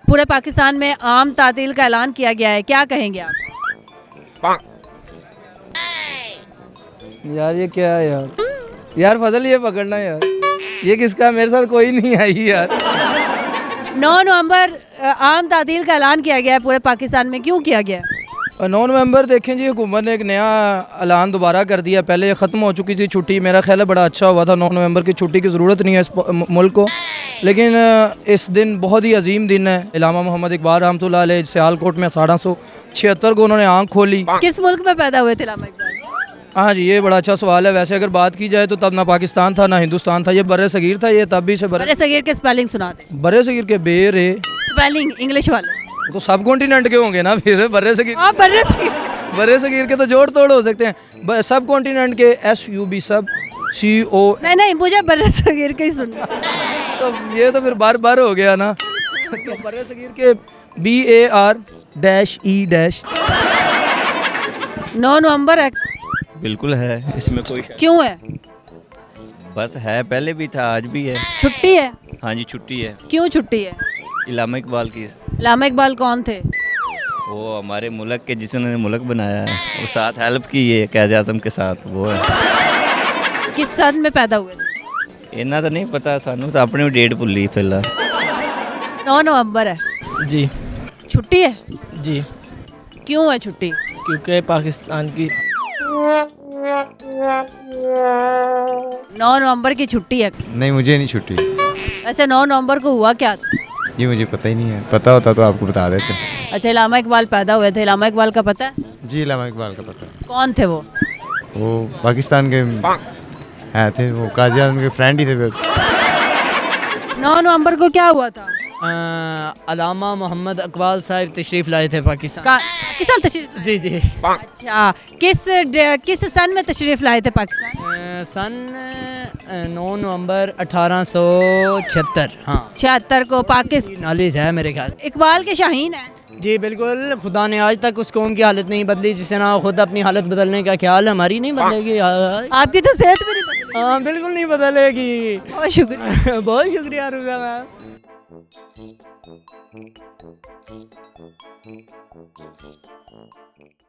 पूरे पाकिस्तान में आम तातील का ऐलान किया गया है, क्या कहेंगे आप? यार ये क्या है यार फजल ये पकड़ना यार, ये किसका, मेरे साथ कोई नहीं आई यार। 9 नवंबर आम तातील का ऐलान किया गया है पूरे पाकिस्तान में, क्यों किया गया है? 9 नवंबर देखें जी, हुकूमत ने एक नया ऐलान दोबारा कर दिया। पहले ये ख़त्म हो चुकी थी छुट्टी, मेरा ख्याल है बड़ा अच्छा हुआ था। 9 नवंबर की छुट्टी की ज़रूरत नहीं है इस मुल्क को, लेकिन इस दिन बहुत ही अजीम दिन है। इलामा मोहम्मद इकबाल रहमतुल्लाह अलैह सियालकोट में 1876 को उन्होंने आँख खोली। किस मुल्क में पैदा हुए थे इलामा इकबाल? हाँ जी, ये बड़ा अच्छा सवाल है। वैसे अगर बात की जाए तो तब ना पाकिस्तान था ना हिंदुस्तान था, ये बर्रे सगीर था। ये तब भी से बड़े सगीर के स्पेलिंग सुना दे। बर्रे सगीर के बेर है स्पेलिंग इंग्लिश वाले तो सब कॉन्टिनेंट के होंगे ना, फिर बर्रे सगीर। आप बड़े सगीर बड़े सगीर के तो जोड़ तोड़ हो सकते हैं। सब कॉन्टिनेंट के SUB सब CO। नहीं नहीं, मुझे बड़े सगीर के ही सुनना। तो ये तो फिर बार बार हो गया ना। तो बड़े सगीर के BAR-E-। 9 नवंबर है, बिल्कुल है, इसमें कोई शक क्यों है? बस है, पहले भी था, आज भी है। छुट्टी है? हाँ जी, छुट्टी है। क्यों छुट्टी है? इलामा इकबाल की। इलामा इकबाल कौन थे? वो हमारे मुल्क के, जिसने मुल्क बनाया है, और साथ हेल्प की है कैद आज़म के साथ, वो है। किस सन में पैदा हुए थे? इन्ना तो नहीं पता सानू, तो अपनी डेट भुली फिलहाल। 9 नवंबर है, जी छुट्टी है? जी, क्यों है छुट्टी? क्योंकि पाकिस्तान की 9 नवंबर की छुट्टी है। नहीं, मुझे नहीं छुट्टी, वैसे 9 नवंबर को हुआ क्या था? ये मुझे पता ही नहीं है। पता होता तो आपको बता देते। अच्छा, इलामा इकबाल पैदा हुए थे। इलामा इकबाल का पता है? जी, इलामा इकबाल का पता है। कौन थे वो? वो पाकिस्तान के हैं थे, वो काजी आज़म के फ्रेंड ही थे फिर। 9 नवंबर को क्या हुआ था? अलामा मोहम्मद इकबाल साहब तशरीफ़ लाए थे पाकिस्तान। पाकिस्तान तशरीफ? जी जी। अच्छा, किस सन में तशरीफ लाए थे पाकिस्तान? सन 9 नवंबर 1876। हाँ, 76 को पाकिस्तान। नॉलेज है मेरे ख्याल। इकबाल के शाहीन है। जी बिल्कुल, खुदा ने आज तक उस कौम की हालत नहीं बदली, जिससे ना खुद अपनी हालत बदलने का ख्याल हमारी नहीं बदलेगी। आपकी तो सेहत भी नहीं बदली। हाँ बिल्कुल नहीं बदलेगी। बहुत शुक्रिया। बहुत शुक्रिया रुजा मैम।